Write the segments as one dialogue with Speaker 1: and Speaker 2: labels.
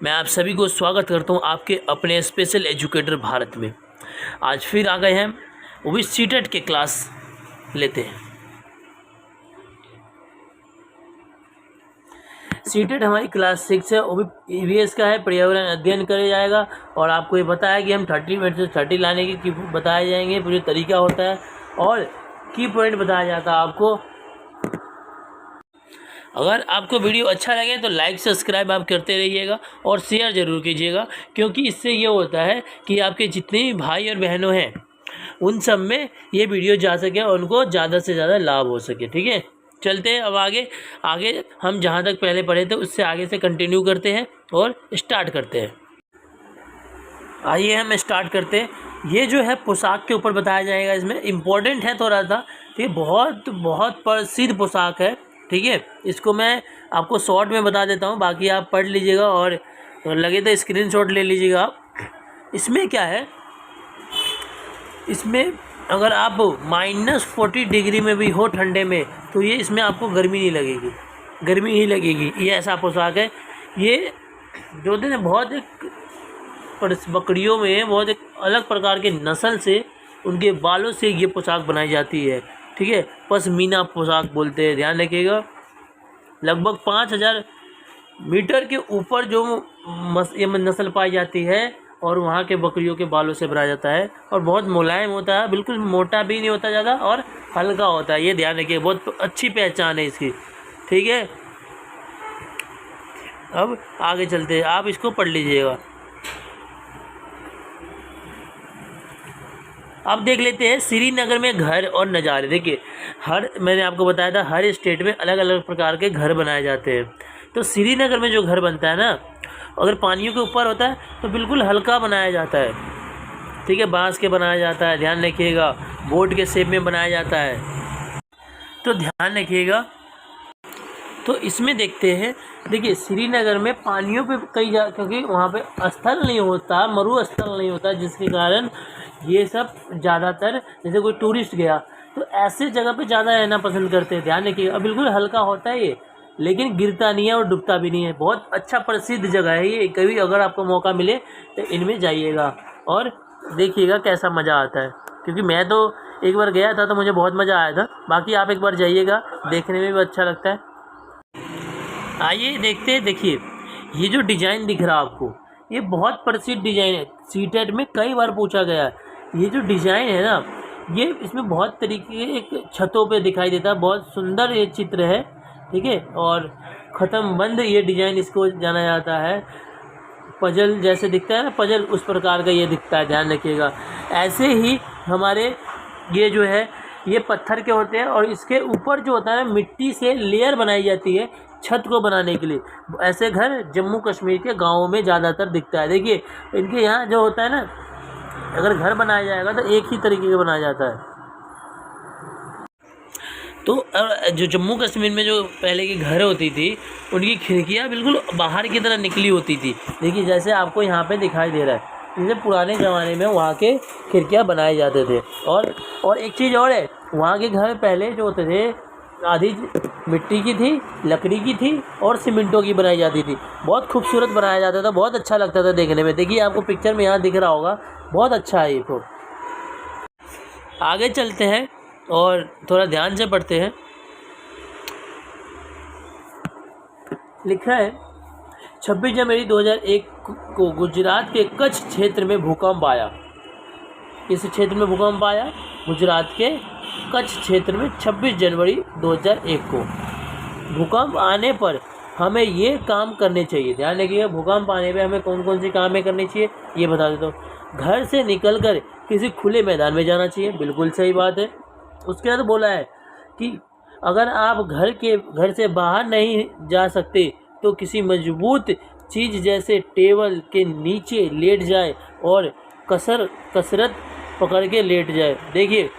Speaker 1: मैं आप सभी को स्वागत करता हूं आपके अपने स्पेशल एजुकेटर भारत में। आज फिर आ गए हैं, वो भी सीटेट के क्लास लेते हैं। सीटेट हमारी क्लास 6 है, वो भी ईवीएस का है, पर्यावरण अध्ययन किया जाएगा। और आपको ये बताया कि हम 30 मिनट से 30 लाने की बताए जाएंगे, पूरी तरीका होता है और की पॉइंट बताया जाता है आपको। अगर आपको वीडियो अच्छा लगे तो लाइक सब्सक्राइब आप करते रहिएगा और शेयर ज़रूर कीजिएगा, क्योंकि इससे ये होता है कि आपके जितने भी भाई और बहनों हैं उन सब में ये वीडियो जा सके और उनको ज़्यादा से ज़्यादा लाभ हो सके। ठीक है, चलते हैं अब आगे हम जहाँ तक पहले पढ़े थे उससे आगे से कंटिन्यू करते हैं और स्टार्ट करते हैं। आइए हम स्टार्ट करते हैं। ये जो है पोशाक के ऊपर बताया जाएगा, इसमें इम्पोर्टेंट है थोड़ा सा। ये बहुत बहुत प्रसिद्ध पोशाक है। ठीक है, इसको मैं आपको शॉर्ट में बता देता हूँ, बाकी आप पढ़ लीजिएगा और लगे तो स्क्रीनशॉट ले लीजिएगा आप। इसमें क्या है, इसमें अगर आप -40 डिग्री में भी हो ठंडे में तो ये इसमें आपको गर्मी नहीं लगेगी, गर्मी ही लगेगी। ये ऐसा पोशाक है। ये जो दिन बहुत एक बकरियों में बहुत एक अलग प्रकार के नस्ल से उनके बालों से ये पोशाक बनाई जाती है। ठीक है, पश्मीना पोशाक बोलते हैं, ध्यान रखिएगा। लगभग 5000 मीटर के ऊपर जो ये नस्ल पाई जाती है और वहाँ के बकरियों के बालों से बनाया जाता है और बहुत मुलायम होता है, बिल्कुल मोटा भी नहीं होता ज़्यादा और हल्का होता है। ये ध्यान रखिए, बहुत अच्छी पहचान है इसकी। ठीक है, अब आगे चलते हैं, आप इसको पढ़ लीजिएगा। अब देख लेते हैं श्रीनगर में घर और नज़ारे। देखिए, मैंने आपको बताया था हर स्टेट में अलग अलग प्रकार के घर बनाए जाते हैं। तो श्रीनगर में जो घर बनता है ना, अगर पानियों के ऊपर होता है तो बिल्कुल हल्का बनाया जाता है। ठीक है, बांस के बनाया जाता है, ध्यान रखिएगा। बोट के शेप में बनाया जाता है, तो ध्यान रखिएगा। तो इसमें देखते हैं, देखिए श्रीनगर में पानियों पे क्योंकि वहाँ पे स्थल नहीं होता, मरु स्थल नहीं होता, जिसके कारण ये सब ज़्यादातर जैसे कोई टूरिस्ट गया तो ऐसे जगह पे ज़्यादा रहना पसंद करते हैं। ध्यान रखिए, अब बिल्कुल हल्का होता है ये, लेकिन गिरता नहीं है और डूबता भी नहीं है। बहुत अच्छा प्रसिद्ध जगह है ये, कभी अगर आपको मौका मिले तो इनमें जाइएगा और देखिएगा कैसा मज़ा आता है। क्योंकि मैं तो एक बार गया था तो मुझे बहुत मज़ा आया था। बाकी आप एक बार जाइएगा, देखने में भी अच्छा लगता है। आइए देखते हैं। देखिए, ये जो डिज़ाइन दिख रहा है आपको, ये बहुत प्रसिद्ध डिज़ाइन है, सीटेट में कई बार पूछा गया है। ये जो डिज़ाइन है ना, ये इसमें बहुत तरीके एक छतों पे दिखाई देता है, बहुत सुंदर ये चित्र है। ठीक है, और ख़त्म बंद ये डिज़ाइन इसको जाना जाता है। पजल जैसे दिखता है ना, पजल उस प्रकार का ये दिखता है, ध्यान रखिएगा। ऐसे ही हमारे ये जो है ये पत्थर के होते हैं और इसके ऊपर जो होता है ना, मिट्टी से लेयर बनाई जाती है छत को बनाने के लिए। ऐसे घर जम्मू कश्मीर के गाँवों में ज़्यादातर दिखता है। देखिए, इनके यहाँ जो होता है ना, अगर घर बनाया जाएगा तो एक ही तरीके का बनाया जाता है। तो जो जम्मू कश्मीर में जो पहले की घर होती थी, उनकी खिड़कियाँ बिल्कुल बाहर की तरह निकली होती थी। देखिए, जैसे आपको यहाँ पे दिखाई दे रहा है, जैसे पुराने ज़माने में वहाँ के खिड़कियाँ बनाए जाते थे। और एक चीज़ और है, वहाँ के घर पहले जो होते थे आधी मिट्टी की थी, लकड़ी की थी और सीमेंटों की बनाई जाती थी। बहुत खूबसूरत बनाया जाता था, बहुत अच्छा लगता था देखने में। देखिए, आपको पिक्चर में यहाँ दिख रहा होगा, बहुत अच्छा है ये। तो आगे चलते हैं और थोड़ा ध्यान से पढ़ते हैं। लिखा है 26 जनवरी 2001 को गुजरात के कच्छ क्षेत्र में भूकंप आया। इस क्षेत्र में भूकंप आया गुजरात के कच्छ क्षेत्र में 26 जनवरी 2001 को। भूकंप आने पर हमें ये काम करने चाहिए, ध्यान रखिएगा। भूकंप आने पे हमें कौन कौन सी कामें करनी चाहिए ये बता देता हूँ। घर से निकलकर किसी खुले मैदान में जाना चाहिए, बिल्कुल सही बात है। उसके बाद बोला है कि अगर आप घर से बाहर नहीं जा सकते तो किसी मजबूत चीज़ जैसे टेबल के नीचे लेट जाए और कसरत पकड़ के लेट जाए। देखिए,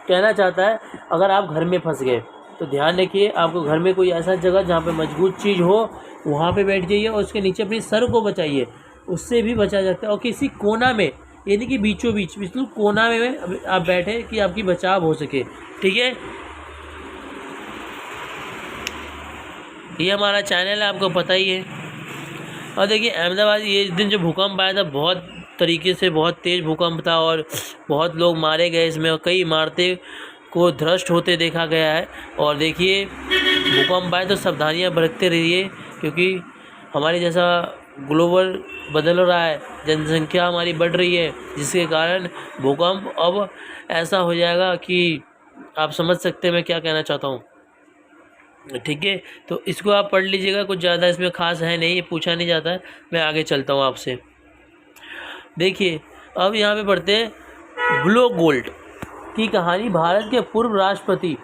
Speaker 1: कहना चाहता है अगर आप घर में फंस गए तो ध्यान रखिए, आपको घर में कोई ऐसा जगह जहाँ पे मजबूत चीज़ हो वहाँ पे बैठ जाइए और उसके नीचे अपनी सर को बचाइए, उससे भी बचा जाता है। और किसी कोना में, यानी कि बीचों बीच बिल्कुल कोना में आप बैठे कि आपकी बचाव हो सके। ठीक है, ये हमारा चैनल है, आपको पता ही है। और देखिए अहमदाबाद ये इस दिन जो भूकंप आया था बहुत तरीके से बहुत तेज़ भूकंप था और बहुत लोग मारे गए इसमें और कई इमारतें को ध्वस्त होते देखा गया है। और देखिए भूकंप आए तो सावधानियाँ बरतते रहिए, क्योंकि हमारे जैसा ग्लोबल बदल रहा है, जनसंख्या हमारी बढ़ रही है, जिसके कारण भूकंप अब ऐसा हो जाएगा कि आप समझ सकते हैं मैं क्या कहना चाहता हूँ। ठीक है, तो इसको आप पढ़ लीजिएगा, कुछ ज़्यादा इसमें खास है नहीं, ये पूछा नहीं जाता है। मैं आगे चलता हूँ आपसे। देखिए अब यहाँ पे पढ़ते हैं ब्लू गोल्ड की कहानी। भारत के पूर्व राष्ट्रपति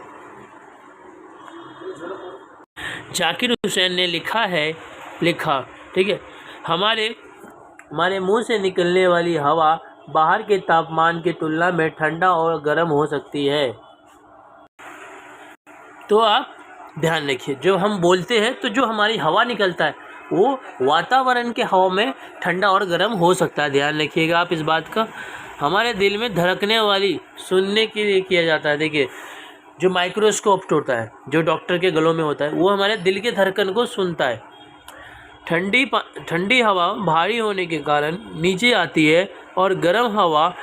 Speaker 1: जाकिर हुसैन ने लिखा ठीक है, हमारे मुंह से निकलने वाली हवा बाहर के तापमान की तुलना में ठंडा और गर्म हो सकती है। तो आप ध्यान रखिए, जो हम बोलते हैं तो जो हमारी हवा निकलता है वो वातावरण के हवा में ठंडा और गर्म हो सकता है। ध्यान रखिएगा आप इस बात का। हमारे दिल में धड़कने वाली सुनने के लिए किया जाता है। देखिए जो माइक्रोस्कोप होता है जो डॉक्टर के गलों में होता है वो हमारे दिल के धड़कन को सुनता है। ठंडी हवा भारी होने के कारण नीचे आती है और गर्म हवा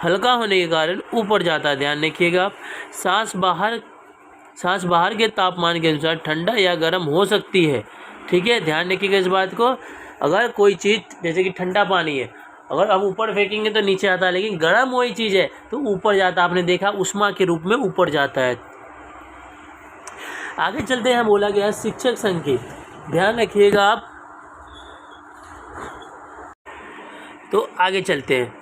Speaker 1: हल्का होने के कारण ऊपर जाता है। ध्यान रखिएगा आप। सांस बाहर के तापमान के अनुसार ठंडा या गर्म हो सकती है। ठीक है, ध्यान रखिएगा इस बात को। अगर कोई चीज़ जैसे कि ठंडा पानी है, अगर हम ऊपर फेंकेंगे तो नीचे आता है, लेकिन गर्म वही चीज़ है तो ऊपर जाता है। आपने देखा उष्मा के रूप में ऊपर जाता है। आगे चलते हैं, बोला गया शिक्षक संकेत। ध्यान रखिएगा आप। तो आगे चलते हैं।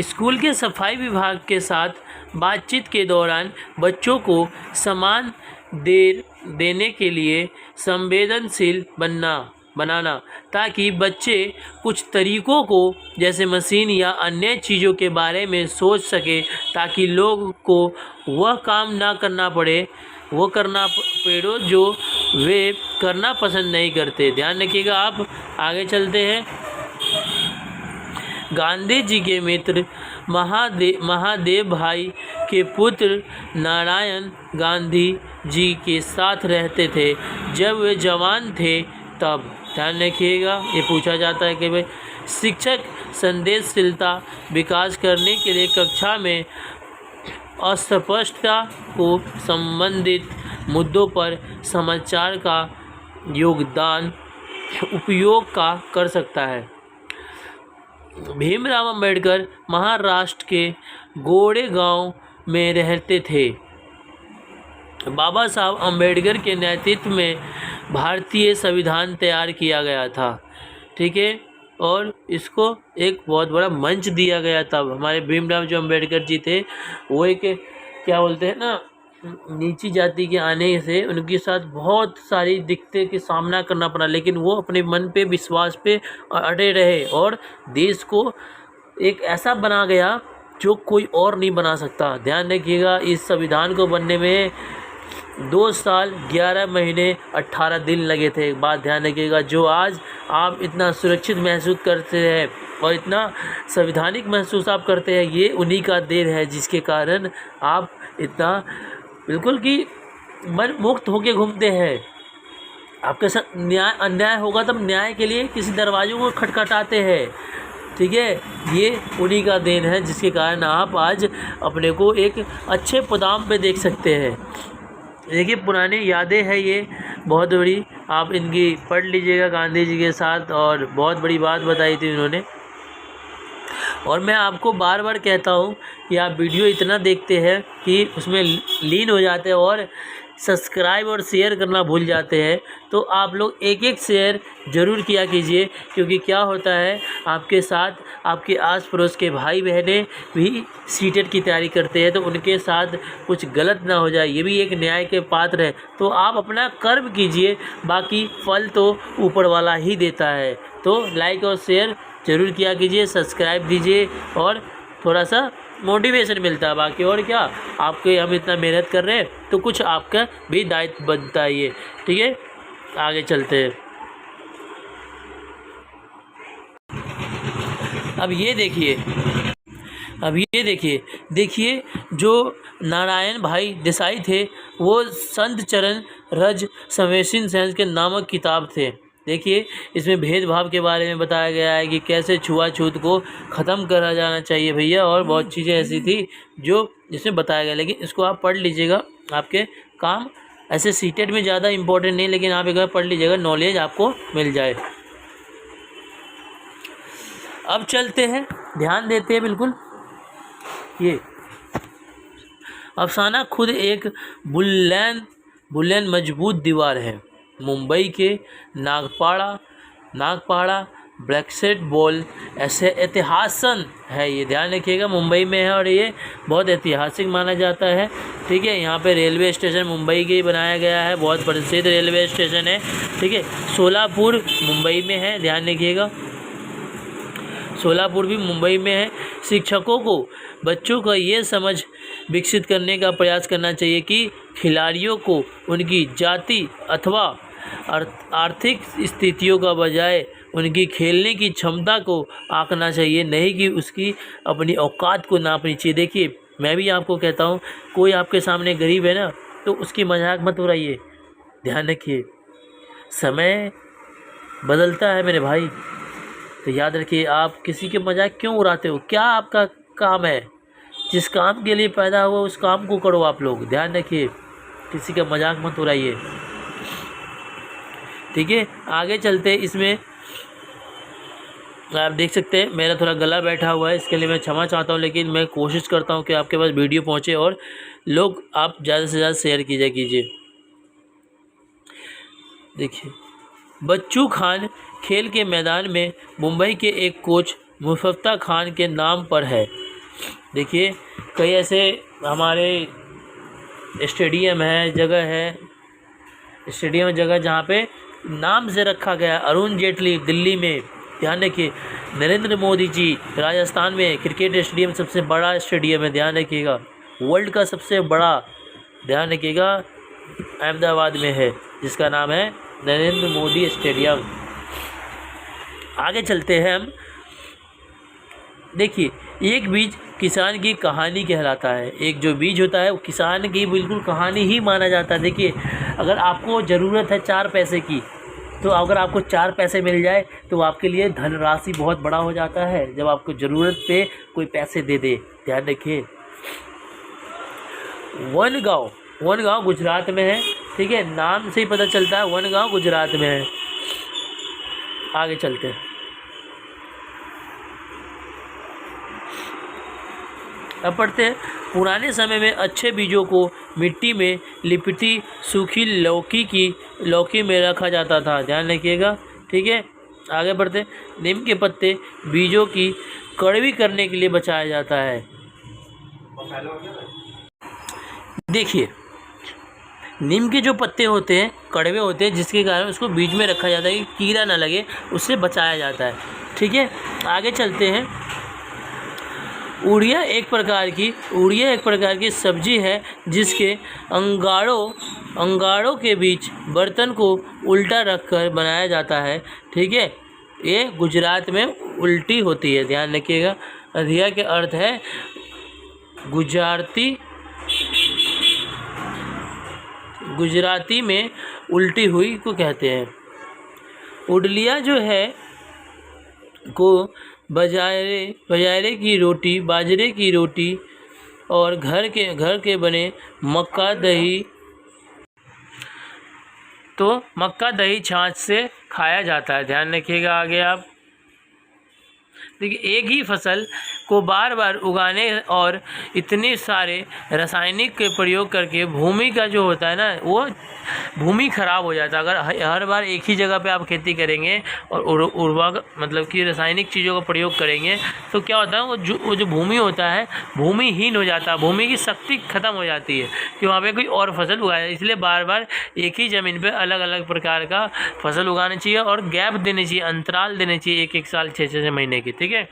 Speaker 1: स्कूल के सफाई विभाग के साथ बातचीत के दौरान बच्चों को समान देर देने के लिए संवेदनशील बनाना, ताकि बच्चे कुछ तरीकों को जैसे मशीन या अन्य चीज़ों के बारे में सोच सके, ताकि लोग को वह काम ना करना पड़े जो वे करना पसंद नहीं करते। ध्यान रखिएगा आप। आगे चलते हैं। गांधी जी के मित्र महादेव भाई के पुत्र नारायण गांधी जी के साथ रहते थे जब वे जवान थे तब। ध्यान रखिएगा, ये पूछा जाता है कि भाई शिक्षक संवेदनशीलता विकास करने के लिए कक्षा में अस्पष्टता को संबंधित मुद्दों पर समाचार का उपयोग कर सकता है। भीमराव अंबेडकर महाराष्ट्र के गोरेगांव में रहते थे। बाबा साहब अंबेडकर के नेतृत्व में भारतीय संविधान तैयार किया गया था। ठीक है, और इसको एक बहुत बड़ा मंच दिया गया था। हमारे भीमराव जो अंबेडकर जी थे वो एक क्या बोलते हैं ना, नीची जाति के आने से उनके साथ बहुत सारी दिक्कतें का सामना करना पड़ा, लेकिन वो अपने मन पे विश्वास पे अड़े रहे और देश को एक ऐसा बना गया जो कोई और नहीं बना सकता। ध्यान रखिएगा, इस संविधान को बनने में 2 साल 11 महीने 18 दिन लगे थे। एक बात ध्यान रखिएगा, जो आज आप इतना सुरक्षित महसूस करते हैं और इतना संवैधानिक महसूस आप करते हैं, ये उन्हीं का देन है, जिसके कारण आप इतना बिल्कुल कि मन मुक्त होके घूमते हैं। आपके साथ अन्याय होगा तब न्याय के लिए किसी दरवाजों को खटखटाते हैं। ठीक है, ये उन्हीं का देन है, जिसके कारण आप आज अपने को एक अच्छे पदाम पे देख सकते हैं। देखिए पुरानी यादें हैं ये बहुत बड़ी, आप इनकी पढ़ लीजिएगा गांधी जी के साथ, और बहुत बड़ी बात बताई थी उन्होंने। और मैं आपको बार बार कहता हूँ कि आप वीडियो इतना देखते हैं कि उसमें लीन हो जाते हैं और सब्सक्राइब और शेयर करना भूल जाते हैं। तो आप लोग एक एक शेयर ज़रूर किया कीजिए, क्योंकि क्या होता है आपके साथ आपके आस पड़ोस के भाई बहनें भी सीटेट की तैयारी करते हैं, तो उनके साथ कुछ गलत ना हो जाए, ये भी एक न्याय के पात्र है। तो आप अपना कर्म कीजिए, बाकी फल तो ऊपर वाला ही देता है। तो लाइक और शेयर ज़रूर किया कीजिए, सब्सक्राइब दीजिए और थोड़ा सा मोटिवेशन मिलता है। बाकी और क्या, आपके हम इतना मेहनत कर रहे हैं तो कुछ आपका भी दायित्व बनता है ये। ठीक है, आगे चलते हैं। अब ये देखिए जो नारायण भाई देसाई थे वो संत चरण रज संवेदनशील सेंस के नामक किताब थे। देखिए इसमें भेदभाव के बारे में बताया गया है कि कैसे छुआछूत को ख़त्म करा जाना चाहिए भैया, और बहुत चीज़ें ऐसी थी जो इसमें बताया गया। लेकिन इसको आप पढ़ लीजिएगा, आपके काम ऐसे सीटेट में ज़्यादा इम्पोर्टेंट नहीं, लेकिन आप एक बार पढ़ लीजिएगा, नॉलेज आपको मिल जाए। अब चलते हैं, ध्यान देते हैं बिल्कुल। ये अफसाना खुद एक बुलंद मजबूत दीवार है। मुंबई के नागपाड़ा ब्रैक्सेट बॉल ऐसे ऐतिहासन है, ये ध्यान रखिएगा, मुंबई में है और ये बहुत ऐतिहासिक माना जाता है। ठीक है, यहाँ पे रेलवे स्टेशन मुंबई के ही बनाया गया है, बहुत प्रसिद्ध रेलवे स्टेशन है। ठीक है, सोलापुर मुंबई में है, ध्यान रखिएगा, सोलापुर भी मुंबई में है। शिक्षकों को बच्चों का ये समझ विकसित करने का प्रयास करना चाहिए कि खिलाड़ियों को उनकी जाति अथवा आर्थिक स्थितियों का बजाय उनकी खेलने की क्षमता को आंकना चाहिए, नहीं कि उसकी अपनी औकात को नापनी चाहिए। देखिए मैं भी आपको कहता हूँ, कोई आपके सामने गरीब है ना, तो उसकी मजाक मत उड़ाइए, ध्यान रखिए, समय बदलता है मेरे भाई, तो याद रखिए आप किसी के मजाक क्यों उड़ाते हो, क्या आपका काम है, जिस काम के लिए पैदा हुआ उस काम को करो आप लोग, ध्यान रखिए, किसी का मजाक मत उड़ाइए। ठीक है, आगे चलते, इसमें आप देख सकते हैं मेरा थोड़ा गला बैठा हुआ है, इसके लिए मैं क्षमा चाहता हूँ, लेकिन मैं कोशिश करता हूँ कि आपके पास वीडियो पहुँचे और लोग आप ज़्यादा से ज़्यादा शेयर कीजिए। देखिए, बच्चू खान खेल के मैदान में मुंबई के एक कोच मुफत्ता खान के नाम पर है। देखिए कई ऐसे हमारे स्टेडियम है, जगह है, स्टेडियम जगह जहाँ पे नाम से रखा गया। अरुण जेटली दिल्ली में, ध्यान रखिए, नरेंद्र मोदी जी राजस्थान में क्रिकेट स्टेडियम सबसे बड़ा स्टेडियम है, ध्यान रखिएगा, वर्ल्ड का सबसे बड़ा, ध्यान रखिएगा, अहमदाबाद में है, जिसका नाम है नरेंद्र मोदी स्टेडियम। आगे चलते हैं हम। देखिए, एक बीज किसान की कहानी कहलाता है। एक जो बीज होता है वो किसान की बिल्कुल कहानी ही माना जाता है। देखिए, अगर आपको ज़रूरत है 4 पैसे की, तो अगर आपको 4 पैसे मिल जाए तो आपके लिए धनराशि बहुत बड़ा हो जाता है, जब आपको ज़रूरत पे कोई पैसे दे दे, ध्यान रखिए। वनगांव गुजरात में है। ठीक है, नाम से ही पता चलता है वनगांव गुजरात में है। आगे चलते हैं। अब पढ़ते हैं, पुराने समय में अच्छे बीजों को मिट्टी में लिपटी सूखी लौकी में रखा जाता था, ध्यान रखिएगा। ठीक है, आगे बढ़ते हैं। नीम के पत्ते बीजों की कड़वी करने के लिए बचाया जाता है। देखिए, नीम के जो पत्ते होते हैं कड़वे होते हैं, जिसके कारण उसको बीज में रखा जाता है कि कीड़ा ना लगे, उससे बचाया जाता है। ठीक है, आगे चलते हैं। उड़िया एक प्रकार की सब्जी है जिसके अंगारों के बीच बर्तन को उल्टा रखकर बनाया जाता है। ठीक है, ये गुजरात में उल्टी होती है, ध्यान रखिएगा। अधिया के अर्थ है गुजराती में उल्टी हुई को कहते हैं। उडलिया जो है को बाजरे की रोटी और घर के बने मक्का दही छाछ से खाया जाता है, ध्यान रखिएगा। आगे आप देखिए, एक ही फसल को बार बार उगाने और इतने सारे रासायनिक के प्रयोग करके भूमि का जो होता है ना, वो भूमि खराब हो जाता है। अगर हर बार एक ही जगह पे आप खेती करेंगे और उर्वरक मतलब कि रासायनिक चीज़ों का प्रयोग करेंगे, तो क्या होता है, वो जो भूमि होता है भूमिहीन हो जाता है, भूमि की शक्ति खत्म हो जाती है कि वहाँ पे कोई और फसल उगाया। इसलिए बार बार एक ही ज़मीन पे अलग अलग प्रकार का फसल उगाना चाहिए और गैप देनी चाहिए, अंतराल देने चाहिए, 1-1 साल 6-6 महीने की। ठीक है,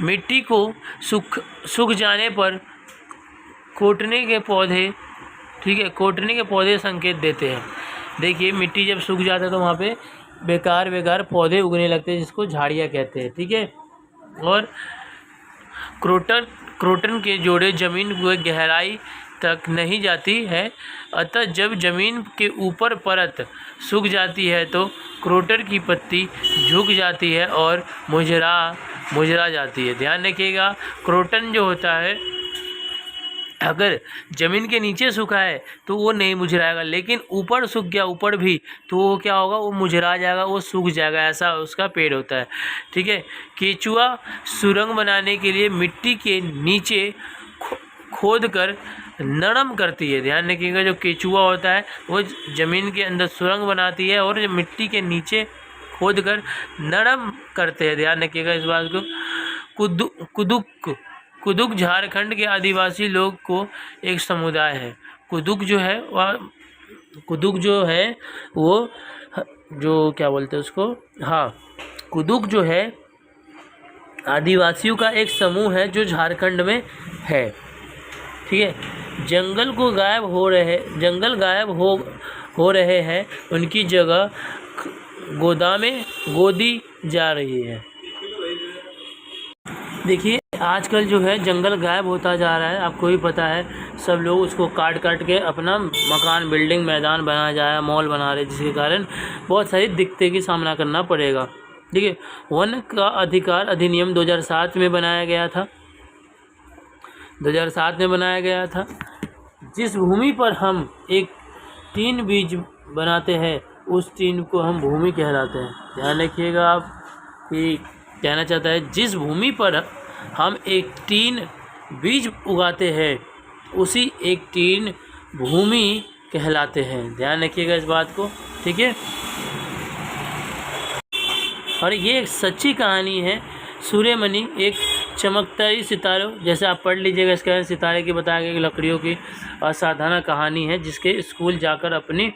Speaker 1: मिट्टी को सूख जाने पर कोटने के पौधे संकेत देते हैं। देखिए, मिट्टी जब सूख जाता है तो वहाँ पे बेकार पौधे उगने लगते हैं, जिसको झाड़ियाँ कहते हैं। ठीक है, और क्रोटन के जोड़े जमीन को गहराई तक नहीं जाती है, अतः जब जमीन के ऊपर परत सूख जाती है तो क्रोटर की पत्ती झुक जाती है और मुरझा जाती है। ध्यान रखिएगा, क्रोटन जो होता है अगर ज़मीन के नीचे सूखा है तो वो नहीं मुरझाएगा, लेकिन ऊपर सूख गया, ऊपर भी, तो वो क्या होगा, वो मुरझा जाएगा, वो सूख जाएगा, ऐसा उसका पेड़ होता है। ठीक है। केचुआ सुरंग बनाने के लिए मिट्टी के नीचे खोद कर नरम करती है। ध्यान रखिएगा, जो केचुआ होता है वो ज़मीन के अंदर सुरंग बनाती है और मिट्टी के नीचे खोद कर नरम करते हैं। ध्यान रखिएगा इस बात को। कुदुक झारखंड के आदिवासी लोग को एक समुदाय है। कुदुक जो है वो जो क्या बोलते हैं उसको, हाँ, कुदुक जो है आदिवासियों का एक समूह है जो झारखंड में है। ठीक है। जंगल गायब हो रहे हैं, उनकी जगह गोदामें गोदी जा रही है। देखिए, आजकल जो है जंगल गायब होता जा रहा है, आपको भी पता है। सब लोग उसको काट के अपना मकान, बिल्डिंग, मैदान बना जा रहा है, मॉल बना रहे हैं, जिसके कारण बहुत सारी दिक्कतें की सामना करना पड़ेगा। ठीक है। वन का अधिकार अधिनियम 2007 में बनाया गया था। जिस भूमि पर हम एक टीन बीज बनाते हैं उस टीन को हम भूमि कहलाते हैं। ध्यान रखिएगा आप कि कहना चाहता है, जिस भूमि पर हम एक टीन बीज उगाते हैं उसी एक टीन भूमि कहलाते हैं। ध्यान रखिएगा इस बात को। ठीक है। और ये एक सच्ची कहानी है। सूर्यमणि एक चमकता सितारों, जैसे आप पढ़ लीजिएगा, इसका सितारे की बताया गया लकड़ियों की असाधारण कहानी है, जिसके स्कूल जाकर अपनी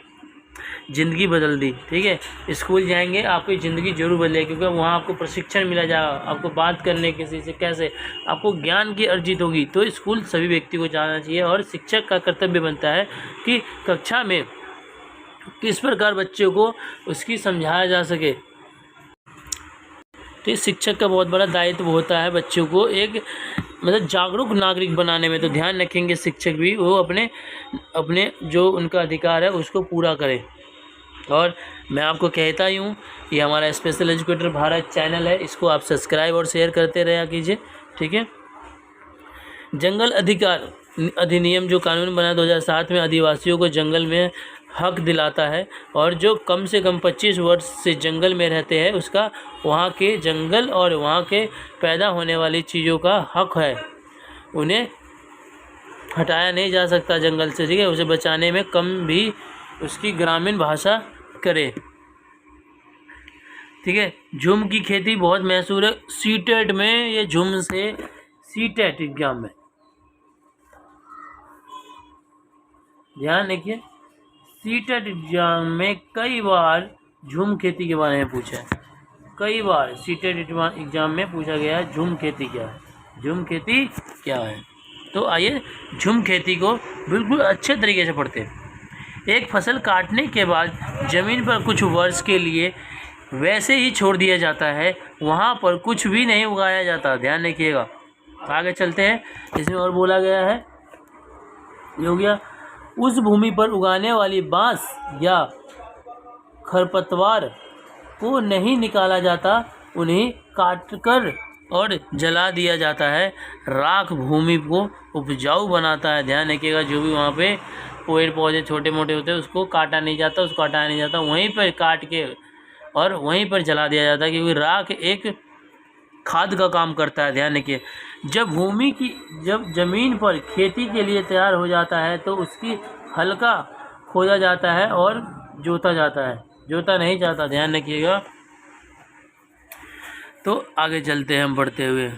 Speaker 1: ज़िंदगी बदल दी। ठीक है। स्कूल जाएंगे आपकी ज़िंदगी जरूर बदलेगी, क्योंकि वहाँ आपको प्रशिक्षण मिला जाएगा, आपको बात करने किसी से कैसे, आपको ज्ञान की अर्जित होगी। तो स्कूल सभी व्यक्ति को जाना चाहिए और शिक्षक का कर्तव्य बनता है कि कक्षा में किस प्रकार बच्चों को उसकी समझाया जा सके। तो शिक्षक का बहुत बड़ा दायित्व होता है बच्चों को एक जागरूक नागरिक बनाने में। तो ध्यान रखेंगे शिक्षक भी, वो अपने जो उनका अधिकार है उसको पूरा करें। और मैं आपको कहता ही हूँ, ये हमारा स्पेशल एजुकेटर भारत चैनल है, इसको आप सब्सक्राइब और शेयर करते रहा कीजिए। ठीक है। जंगल अधिकार अधिनियम जो कानून बना 2007 में आदिवासियों को जंगल में हक दिलाता है, और जो कम से कम 25 वर्ष से जंगल में रहते हैं उसका वहाँ के जंगल और वहाँ के पैदा होने वाली चीज़ों का हक है। उन्हें हटाया नहीं जा सकता जंगल से। ठीक है। उसे बचाने में कम भी उसकी ग्रामीण भाषा करे। ठीक है। झूम की खेती बहुत मशहूर है। सीटेट में ये झूम से सीटेट एग्जाम में ध्यान रखिए, सीटेट एग्जाम में कई बार झूम खेती के बारे में पूछा है। कई बार सीटेट एग्जाम में पूछा गया है झूम खेती क्या है, झूम खेती क्या है। तो आइए झूम खेती को बिल्कुल अच्छे तरीके से पढ़ते हैं। एक फसल काटने के बाद ज़मीन पर कुछ वर्ष के लिए वैसे ही छोड़ दिया जाता है, वहाँ पर कुछ भी नहीं उगाया जाता। ध्यान रखिएगा। आगे चलते हैं। इसमें और बोला गया है, ये हो गया, उस भूमि पर उगाने वाली बांस या खरपतवार को नहीं निकाला जाता, उन्हें काटकर और जला दिया जाता है। राख भूमि को उपजाऊ बनाता है। ध्यान रखिएगा, जो भी वहाँ पे पेड़ पौधे छोटे मोटे होते हैं उसको काटा नहीं जाता, उसको हटाया नहीं जाता, वहीं पर काट के और वहीं पर जला दिया जाता है, क्योंकि राख एक खाद का काम करता है। ध्यान रखिए, जब ज़मीन पर खेती के लिए तैयार हो जाता है तो उसकी हल्का खोदा जाता है और जोता जाता है, जोता नहीं जाता। ध्यान रखिएगा। तो आगे चलते हैं हम बढ़ते हुए।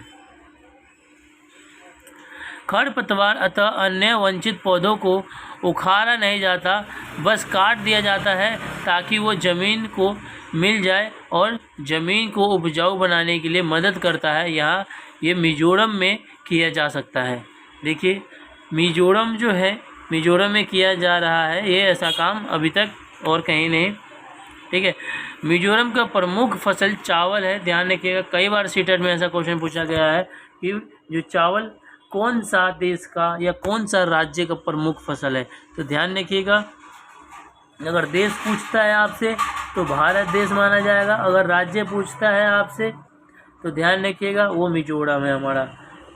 Speaker 1: खरपतवार अथवा अन्य वंचित पौधों को उखाड़ा नहीं जाता, बस काट दिया जाता है ताकि वो ज़मीन को मिल जाए और ज़मीन को उपजाऊ बनाने के लिए मदद करता है। यहाँ ये मिज़ोरम में किया जा सकता है। देखिए, मिज़ोरम जो है, मिज़ोरम में किया जा रहा है ये ऐसा काम, अभी तक और कहीं नहीं। ठीक है। मिज़ोरम का प्रमुख फसल चावल है। ध्यान रखिएगा, कई बार सीटेट में ऐसा क्वेश्चन पूछा गया है कि जो चावल कौन सा देश का या कौन सा राज्य का प्रमुख फसल है? तो ध्यान रखिएगा, अगर देश पूछता है आपसे तो भारत देश माना जाएगा। अगर राज्य पूछता है आपसे तो ध्यान रखिएगा वो मिजोरम है हमारा।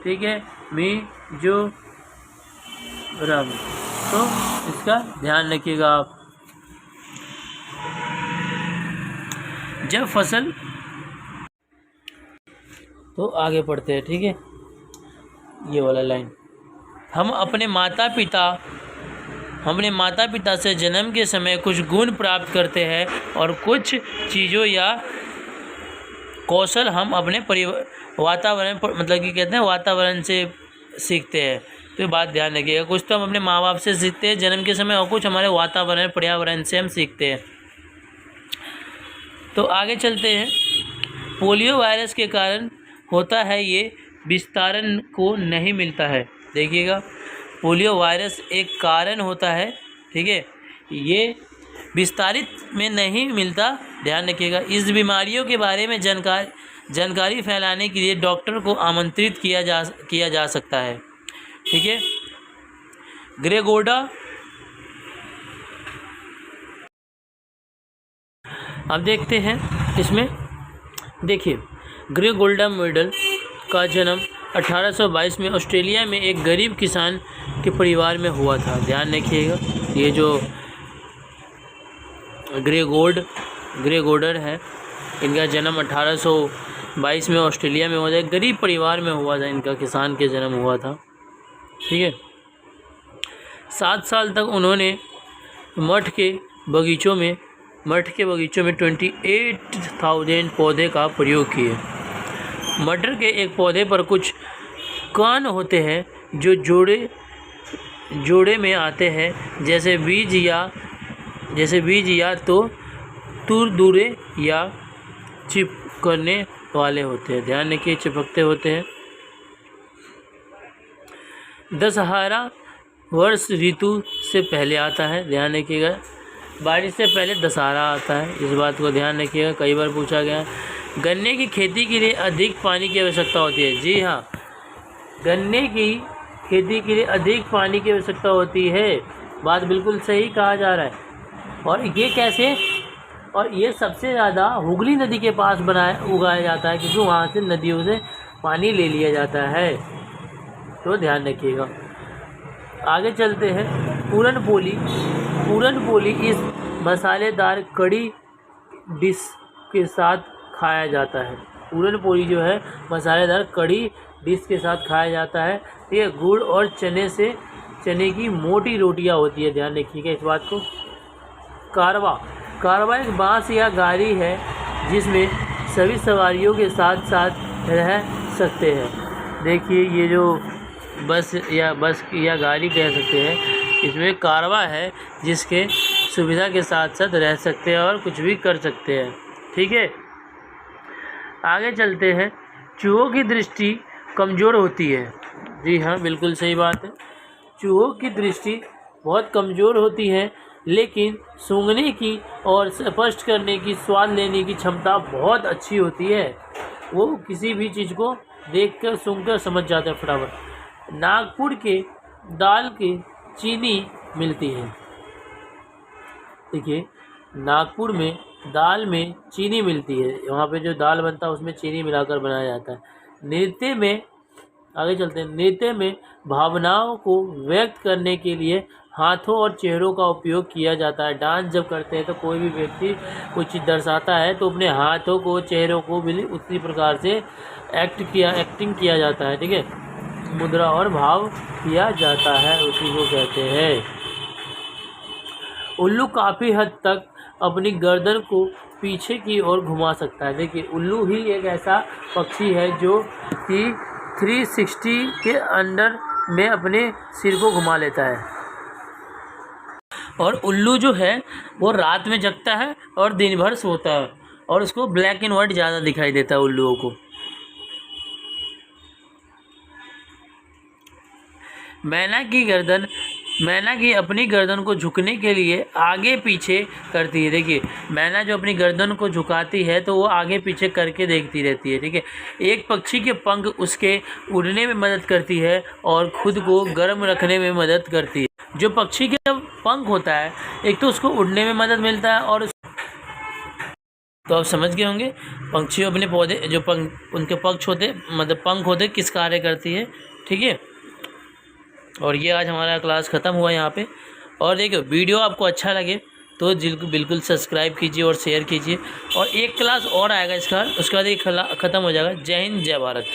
Speaker 1: ठीक है, मिजोरम, तो इसका ध्यान रखिएगा आप। जब फसल, तो आगे पढ़ते हैं। ठीक है, ये वाला लाइन, हम अपने माता पिता से जन्म के समय कुछ गुण प्राप्त करते हैं और कुछ चीज़ों या कौशल हम अपने वातावरण मतलब कि कहते हैं वातावरण से सीखते हैं। तो ये बात ध्यान रखिएगा, कुछ तो हम अपने माँ बाप से सीखते हैं जन्म के समय और कुछ हमारे वातावरण पर्यावरण से हम सीखते हैं। तो आगे चलते हैं। पोलियो वायरस के कारण होता है, ये विस्तारण को नहीं मिलता है। देखिएगा, पोलियो वायरस एक कारण होता है, ठीक है, ये विस्तारित में नहीं मिलता। ध्यान रखिएगा, इस बीमारियों के बारे में जानकारी फैलाने के लिए डॉक्टर को आमंत्रित किया जा सकता है। ठीक है, ग्रेगोडा, अब देखते हैं इसमें। देखिए, ग्रेगोल्डा मेडल का जन्म 1822 में ऑस्ट्रेलिया में एक गरीब किसान के परिवार में हुआ था। ध्यान रखिएगा, ये जो ग्रेगोडर है, इनका जन्म 1822 में ऑस्ट्रेलिया में हुआ था। एक गरीब परिवार में हुआ था, इनका किसान के जन्म हुआ था। ठीक है, 7 साल तक उन्होंने मठ के बगीचों में 28,000 पौधे का प्रयोग किए। मटर के एक पौधे पर कुछ कान होते हैं जो जोड़े में आते हैं, जैसे बीज या तो तुरदुरे या चिपकने वाले होते हैं। ध्यान रखिए, चिपकते होते हैं। दशहरा वर्ष ऋतु से पहले आता है। ध्यान रखिएगा, बारिश से पहले दशहरा आता है, इस बात को ध्यान रखिएगा, कई बार पूछा गया है। गन्ने की खेती के लिए अधिक पानी की आवश्यकता होती है। जी हाँ, गन्ने की खेती के लिए अधिक पानी की आवश्यकता होती है, बात बिल्कुल सही कहा जा रहा है। और ये कैसे? और ये सबसे ज़्यादा हुगली नदी के पास उगाया जाता है, क्योंकि वहाँ से नदियों से पानी ले लिया जाता है। तो ध्यान रखिएगा। आगे चलते हैं। पूरन पोली इस मसालेदार कड़ी डिश के साथ खाया जाता है। पूरन पोली जो है मसालेदार कड़ी डिश के साथ खाया जाता है। ये गुड़ और चने की मोटी रोटियां होती है। ध्यान रखिएगा इस बात को। कारवा एक बांस या गाड़ी है जिसमें सभी सवारियों के साथ साथ रह सकते हैं। देखिए, ये जो बस या गाड़ी कह सकते हैं, इसमें कारवा है जिसके सुविधा के साथ साथ रह सकते हैं और कुछ भी कर सकते हैं। ठीक है, आगे चलते हैं। चूहों की दृष्टि कमज़ोर होती है। जी हाँ, बिल्कुल सही बात है। चूहों की दृष्टि बहुत कमज़ोर होती है, लेकिन सूंघने की और स्पष्ट करने की, स्वाद लेने की क्षमता बहुत अच्छी होती है। वो किसी भी चीज़ को देखकर सूंघकर समझ जाते हैं फटाफट। नागपुर के दाल की चीनी मिलती है। देखिए, नागपुर में दाल में चीनी मिलती है। वहाँ पे जो दाल बनता है उसमें चीनी मिलाकर बनाया जाता है। नृत्य में, आगे चलते हैं। नृत्य में भावनाओं को व्यक्त करने के लिए हाथों और चेहरों का उपयोग किया जाता है। डांस जब करते हैं तो कोई भी व्यक्ति कुछ चीज़ दर्शाता है तो अपने हाथों को, चेहरों को भी उसी प्रकार से एक्टिंग किया जाता है। ठीक है, मुद्रा और भाव किया जाता है, उसी को कहते हैं। उल्लू काफ़ी हद तक अपनी गर्दन को पीछे की ओर घुमा सकता है। देखिए, उल्लू ही एक ऐसा पक्षी है जो कि 360 के अंदर में अपने सिर को घुमा लेता है। और उल्लू जो है वो रात में जगता है और दिन भर सोता है, और उसको ब्लैक एंड वाइट ज़्यादा दिखाई देता है उल्लुओं को। मैना की गर्दन मैना की अपनी गर्दन को झुकने के लिए आगे पीछे करती है। देखिए, मैना जो अपनी गर्दन को झुकाती है तो वो आगे पीछे करके देखती रहती है। ठीक है, एक पक्षी के पंख उसके उड़ने में मदद करती है और खुद को गर्म रखने में मदद करती है। जो पक्षी के पंख होता है, एक तो उसको उड़ने में मदद मिलता है और तो आप समझ गए होंगे पंछी अपने पौधे जो उनके पक्ष होते मतलब पंख होते किस कार्य करती है। ठीक है, और ये आज हमारा क्लास ख़त्म हुआ यहाँ पे। और देखिए, वीडियो आपको अच्छा लगे तो बिल्कुल सब्सक्राइब कीजिए और शेयर कीजिए। और एक क्लास और आएगा इसका, उसके बाद ये ख़त्म हो जाएगा। जय हिंद, जय भारत।